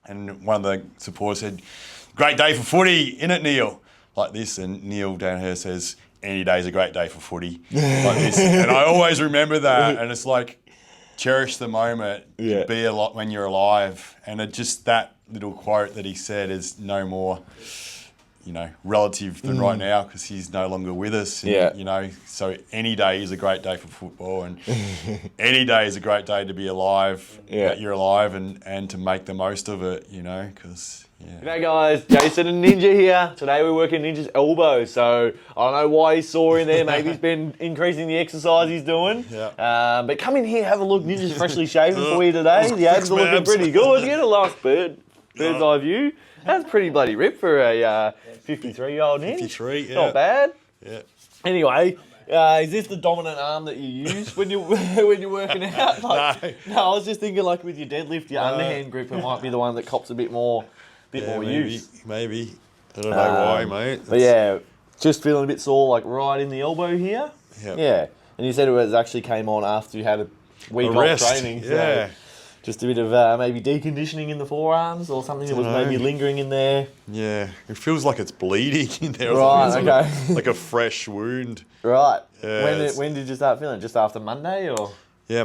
and one of the supporters said, "Great day for footy, innit, Neil?" Like this, and Neil down here says, "Any day's a great day for footy," like this. And I always remember that, and it's like, cherish the moment, be a lot when you're alive, and it just that little quote that he said is no more, relative than right now because he's no longer with us. And, so any day is a great day for football, and any day is a great day to be alive, that you're alive, and to make the most of it, because... G'day guys, Jason and Ninja here. Today we're working Ninja's elbow, so I don't know why he's sore in there. Maybe he's been increasing the exercise he's doing. But come in here, have a look. Ninja's freshly shaven for you today. The abs are looking pretty good. Get a nice bird's eye view. That's pretty bloody ripped for a 53-year-old Ninja. 53, yeah. Not bad. Yeah. Anyway, is this the dominant arm that you use when you're working out? No, I was just thinking like with your deadlift, your underhand grip, it might be the one that cops a bit more use. Maybe. I don't know why, mate. But yeah, just feeling a bit sore, like right in the elbow here. Yep. Yeah. And you said it actually came on after you had a week off training. Yeah. So just a bit of maybe deconditioning in the forearms or something that was maybe lingering in there. Yeah. It feels like it's bleeding in there. Right, okay. Like a fresh wound. Right. Yeah, when did you start feeling it? Just after Monday or? Yeah,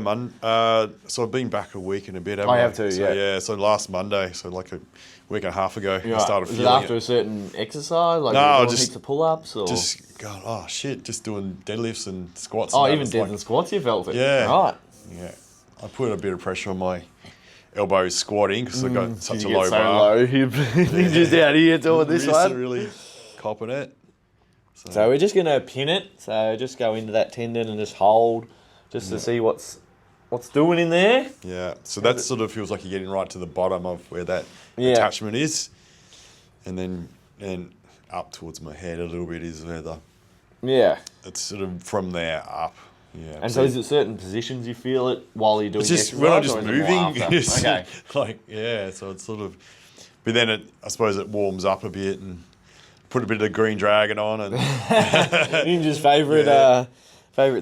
so I've been back a week and a bit. I have too, so, yeah. So last Monday, so like a week and a half ago, I started Was feeling it after a certain exercise? Like no, just heaps of pull-ups? Or? Just going, oh shit, just doing deadlifts and squats. Oh, and even deadlifts and squats you felt it? Yeah. Right. Yeah. I put a bit of pressure on my elbows squatting because I got such a you low get so bar. low. Ninja's out here doing this one. Really copping it. So we're just going to pin it. So just go into that tendon and just hold just to see what's doing in there. Yeah. So that sort of feels like you're getting right to the bottom of where that attachment is. And then up towards my head a little bit is where it's sort of from there up. Yeah. And so is it certain positions you feel it while you're doing it's just exercise? when I'm just moving. Okay. So it's sort of, but then I suppose it warms up a bit and put a bit of green dragon on and Ninja's favourite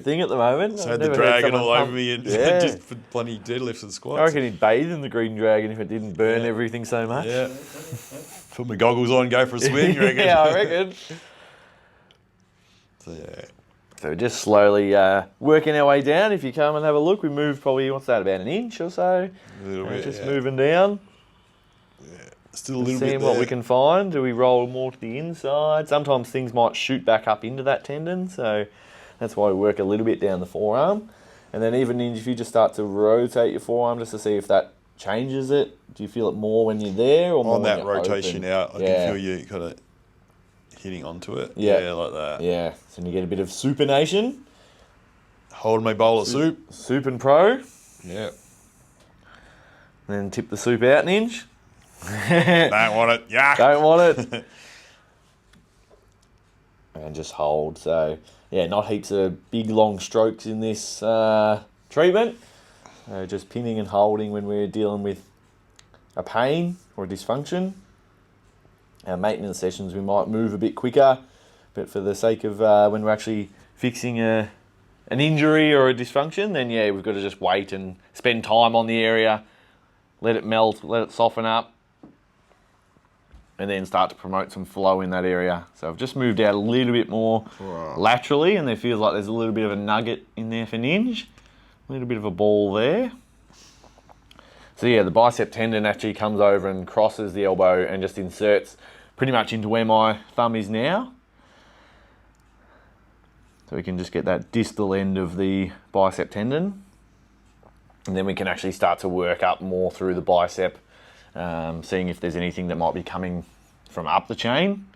thing at the moment. So I had the dragon all over me and just put plenty deadlifts and squats. I reckon he'd bathe in the green dragon if it didn't burn everything so much. Yeah. Put my goggles on, go for a swim, you reckon? Yeah, I reckon. So we're just slowly working our way down. If you come and have a look, we moved probably, about an inch or so? A little bit, just moving down. Yeah. Still a little bit seeing there. what we can find. Do we roll more to the inside? Sometimes things might shoot back up into that tendon, so that's why we work a little bit down the forearm. And then even if you just start to rotate your forearm just to see if that changes it. Do you feel it more when you're there or more on when that you're rotation open? out? I can feel you kind of hitting onto it. Yeah, like that. Yeah, so you get a bit of supination. Holding my bowl of soup. Soup and pro. Yeah. Then tip the soup out an inch. Don't want it. Yeah. Don't want it. And just hold. So, yeah, not heaps of big, long strokes in this treatment. Just pinning and holding when we're dealing with a pain or a dysfunction. Our maintenance sessions, we might move a bit quicker, but for the sake of when we're actually fixing an injury or a dysfunction, then yeah, we've got to just wait and spend time on the area, let it melt, let it soften up, and then start to promote some flow in that area. So I've just moved out a little bit more laterally, and there feels like there's a little bit of a nugget in there for Ninja. A little bit of a ball there. So yeah, the bicep tendon actually comes over and crosses the elbow and just inserts pretty much into where my thumb is now. So we can just get that distal end of the bicep tendon. And then we can actually start to work up more through the bicep, seeing if there's anything that might be coming from up the chain.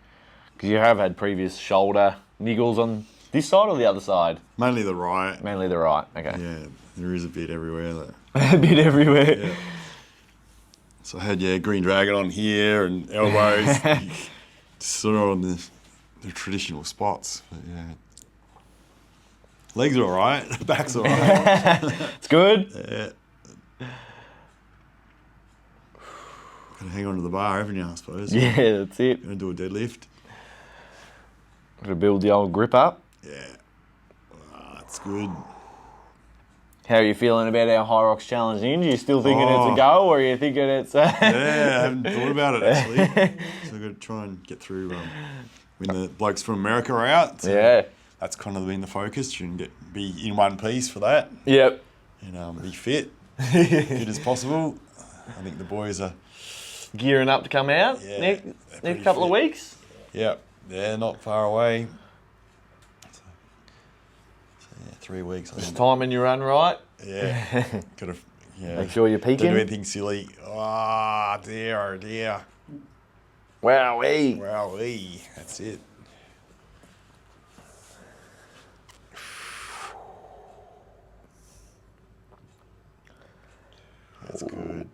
Because you have had previous shoulder niggles on this side or the other side? Mainly the right. Mainly the right, okay. Yeah, there is a bit everywhere though. A bit everywhere. Yeah. So I had, green dragon on here and elbows. Sort of on the traditional spots. But yeah. Legs are all right. Back's all right. It's good. Yeah. Gotta hang on to the bar, haven't you, I suppose? Yeah, that's it. Gonna do a deadlift. Gotta build the old grip up. Yeah. That's good. How are you feeling about our High Rocks Challenge, Ninja? You still thinking it's a go, or are you thinking it's... Yeah, I haven't thought about it, actually. So I've got to try and get through when the blokes from America are out. So Yeah. that's kind of been the focus. You can be in one piece for that. Yep. And be fit as possible. I think the boys are... Gearing up to come out next couple of weeks? Yep. Yeah, not far away. So 3 weeks. Just timing your run right. Yeah. Gotta Make sure you're peaking. Don't do anything silly. Oh dear. Wowee. Wowee. That's it. That's good.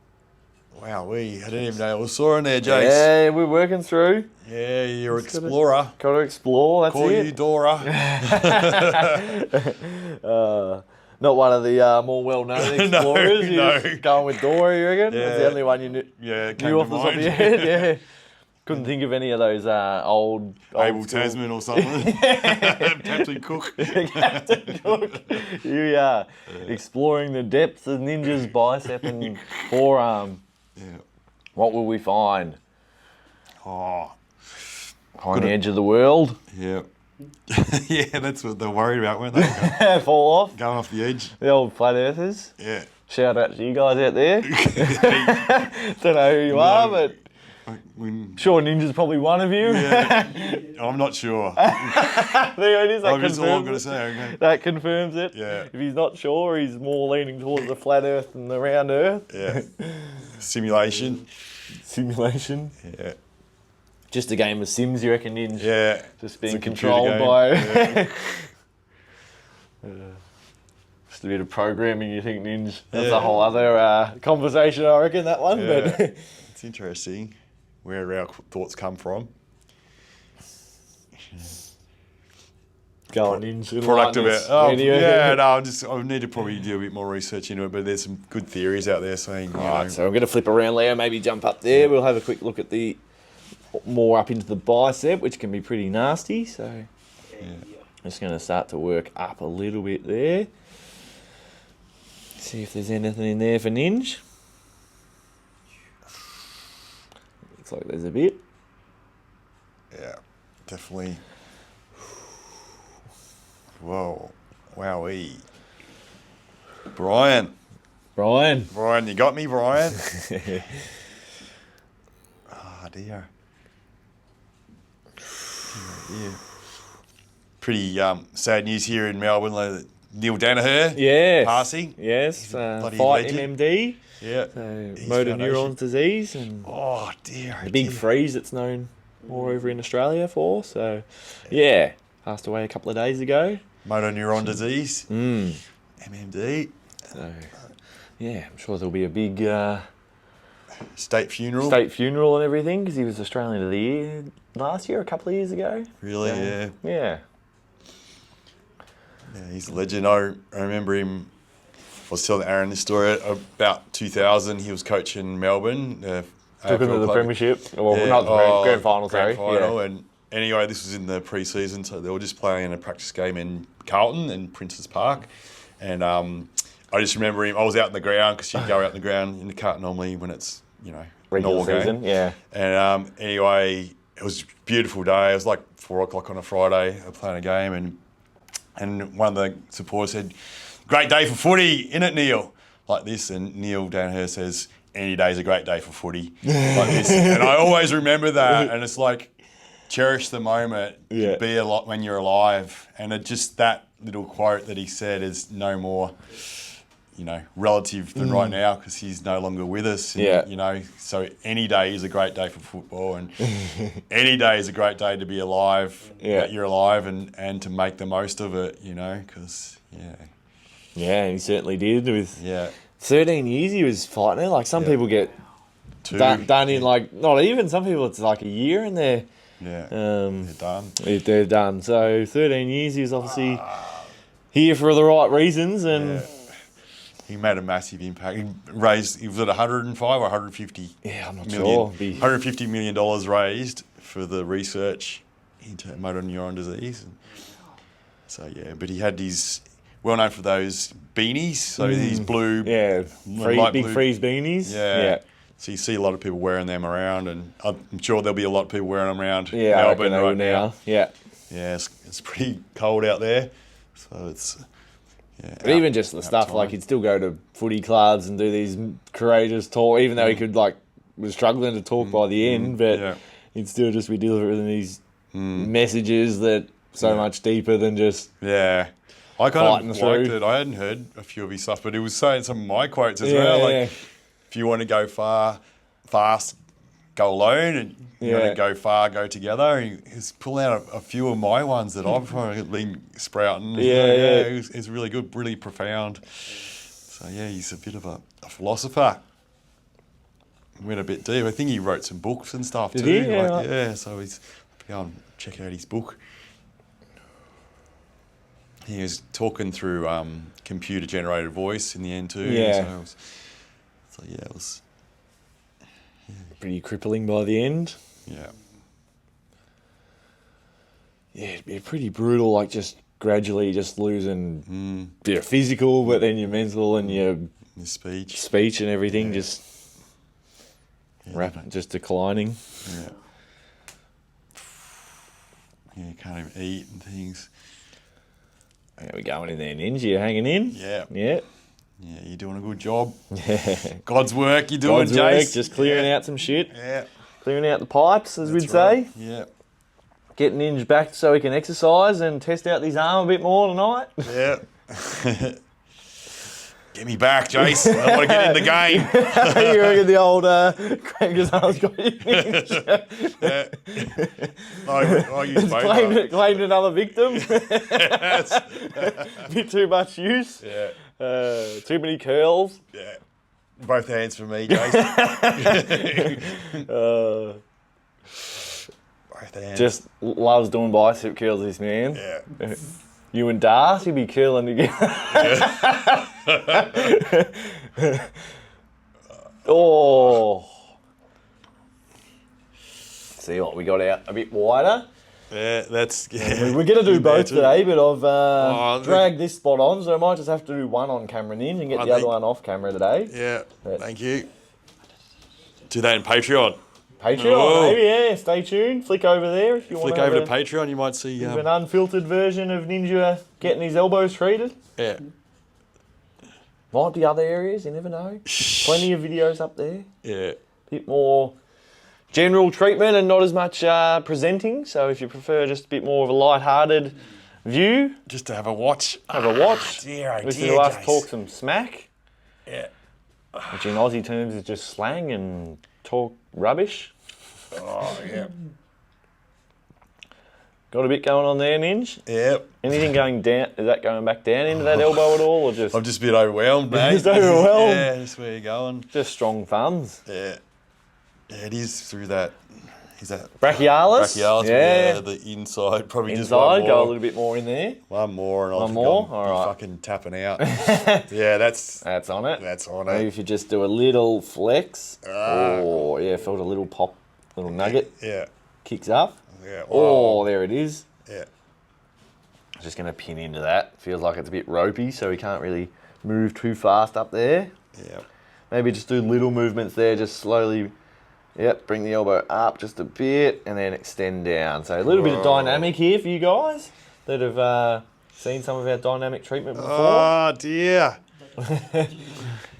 Wowee. I didn't even know I was sore in there, Jace. Yeah, we're working through. Yeah, you're an explorer. Got to explore, that's Call it. you Dora. Not one of the more well-known explorers. No. You're going with Dora, you reckon? Yeah. That's the only one you knew off the top of your head. Yeah. Couldn't think of any of those old Abel school- Tasman or something. Captain Cook. Captain Cook. You are exploring the depths of Ninja's bicep and forearm. Yeah. What will we find? Oh. On the edge of the world? Yeah. Yeah, that's what they're worried about, weren't they? Fall off? Going off the edge. The old flat earthers? Yeah. Shout out to you guys out there. Don't know who you are, but sure Ninja's probably one of you. Yeah. I'm not sure. There it is. That's all I'm going to say. Okay. That confirms it. Yeah. If he's not sure, he's more leaning towards the flat earth than the round earth. Yeah. Simulation. Simulation. Yeah. Just a game of Sims, you reckon, Ninja? Yeah. Just being It's a computer controlled game. by... Yeah. Just a bit of programming, you think, Ninja? That's Yeah. a whole other conversation, I reckon, that one. Yeah. But It's interesting where our thoughts come from. Go on, Ninja. Product of it. enlighten us. Oh, Where do you- yeah, no, I need to probably do a bit more research into it, but there's some good theories out there saying, you know, Alright, so I'm going to flip around, Leo, maybe jump up there. We'll have a quick look at the more up into the bicep, which can be pretty nasty. So I'm just going to start to work up a little bit there. See if there's anything in there for Ninja. Looks like there's a bit. yeah, definitely. Whoa, wowee. Brian, you got me, Brian. Oh dear. Yeah. Pretty sad news here in Melbourne. Like Neil Danaher, Yes. passing. Yes. bloody Fight legend. MMD. Yeah. So His motor foundation. neurons disease and Oh dear. the big freeze that's known more over in Australia for. So yeah, passed away a couple of days ago. Motor neuron disease. MMD. So yeah, I'm sure there'll be a big State funeral. state funeral and everything because he was Australian of the Year last year, a couple of years ago. Really? Yeah. Yeah. Yeah, he's a legend. I remember him. I was telling Aaron this story about 2000. He was coaching Melbourne. Took him to the premiership. Well, not the grand final, sorry. Grand final. Yeah. And anyway, this was in the pre-season, so they were just playing a practice game in Carlton and Princes Park. And I just remember him. I was out in the ground because you go out in the ground in the cart normally when it's, you know, Regular normal season, game. yeah. And anyway, it was a beautiful day. It was like 4 o'clock on a Friday. They were playing a game, and one of the supporters said, "Great day for footy, innit, Neil?" Like this, and Neil down here says, "Any day's a great day for footy." Like this, and I always remember that, and it's like, cherish the moment, Yeah. be a lot when you're alive, and it just that little quote that he said is no more, you know, relative than right now because he's no longer with us. And, Yeah. you know, so any day is a great day for football, and any day is a great day to be alive. Yeah. That you're alive and to make the most of it. You know, because Yeah, he certainly did. With yeah, 13 years he was fighting it. Like some Yeah. people get two, done in like, not even, some people it's like a year and they're they're done. they're done. So 13 years he was obviously here for the right reasons and Yeah. He made a massive impact. He was at 105 or 150 yeah, I'm not million. sure. $150 million raised for the research into motor neuron disease. And so yeah, but he had his well known for those beanies. So these blue, Yeah, light big blue. freeze beanies. Yeah. So you see a lot of people wearing them around, and I'm sure there'll be a lot of people wearing them around Yeah, I reckon Melbourne they will right now. Yeah. Yeah, it's pretty cold out there, so it's. Yeah, But even just the stuff, like he'd still go to footy clubs and do these courageous talk, even though he could was struggling to talk by the end, but he'd still just be delivering these messages that so much deeper than just I kind of liked through. it. I hadn't heard a few of his stuff, but he was saying some of my quotes as well. Like, if you want to go fast, go alone, and you want to go far, go together. He's pulling out a few of my ones that I've been sprouting. It's really good, really profound. So he's a bit of a philosopher. Went a bit deep. I think he wrote some books and stuff too. Did he? So he's go and check out his book. He was talking through computer-generated voice in the end too. Yeah. It was pretty crippling by the end. Yeah. Yeah, it'd be pretty brutal, like just gradually just losing your physical, but then your mental and your speech and everything just just declining. Yeah. Yeah, you can't even eat and things. How we going in there, Ninja? You hanging in? Yeah. Yeah. Yeah, you're doing a good job. Yeah. God's work you're doing, God's work, Jace. just clearing out some shit. Yeah. Clearing out the pipes, as we'd right. say. Yeah. Getting Ninja back so he can exercise and test out his arm a bit more tonight. Yeah. Get me back, Jace. I want to get in the game. You reckon the old crank his arms got you? I use both. Claimed another victim. Bit too much use. Yeah. Too many curls. Yeah. Both hands for me, Jace. Both hands. Just loves doing bicep curls, this man. Yeah. You and Darcy be curling together. Oh. See what we got out a bit wider. Yeah, that's... Yeah. We're going to do both today, but I've dragged this spot on, so I might just have to do one on camera, Ninja, and get the other one off camera today. Yeah, thank you. Do that in Patreon. Patreon, maybe, yeah. Stay tuned. Flick over there if you want to. Flick over to Patreon, you might see... an unfiltered version of Ninja getting his elbows treated. Yeah. Might be other areas, you never know. Plenty of videos up there. Yeah. Bit more general treatment and not as much presenting. So if you prefer just a bit more of a light-hearted view. Just to have a watch. Have a watch. Listen to us Jace. talk some smack. Yeah. Which in Aussie terms is just slang and talk rubbish. Oh, yeah. Got a bit going on there, Ninja? Yep. Anything going down? Is that going back down into that elbow at all, or just? I'm just a bit overwhelmed, mate. Just overwhelmed? Yeah, that's where you're going. Just strong thumbs. Yeah. Yeah, it is through that. Is that Brachialis? brachialis? Yeah. The inside. Probably just Inside, one more. go a little bit more in there. One more, and I'll One more? be All right. fucking tapping out. Yeah, that's on it. That's on Maybe it. if you just do a little flex. Oh, yeah, felt a little pop, little nugget. Yeah. Kicks up. Yeah. Oh, there it is. Yeah. Just going to pin into that. Feels like it's a bit ropey, so we can't really move too fast up there. Yeah. Maybe just do little movements there, just slowly. Yep, bring the elbow up just a bit and then extend down. So a little bit of dynamic here for you guys that have seen some of our dynamic treatment before. Oh, dear.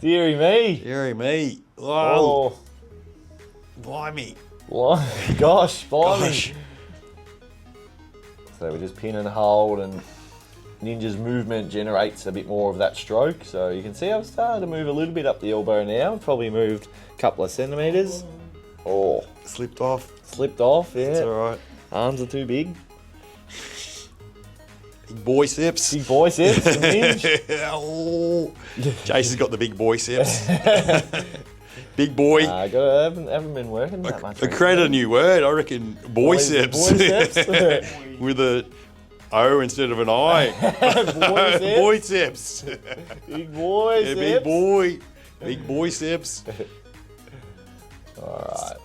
Deary me. Deary me. Oh, Oh, blimey. gosh, blimey. Gosh. So we just pin and hold, and Ninja's movement generates a bit more of that stroke. So you can see I've started to move a little bit up the elbow now. Probably moved a couple of centimetres. Oh, Slipped off. slipped off, yeah. It's all right. Arms are too big. Big biceps. Big biceps, Ninja. Oh. Jason's got the big biceps. Big boy. Haven't been working that much. I created a new word. I reckon biceps. Biceps. With a O instead of an I. Biceps. Biceps. Big boys. Yeah, big boy. Big biceps. All right.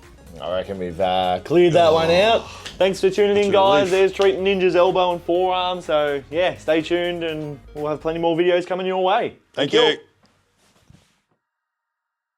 I reckon we've cleared that one out. Thanks for tuning in, a guys. relief. There's Treating Ninja's elbow and forearm. So, yeah, stay tuned and we'll have plenty more videos coming your way. Thank you.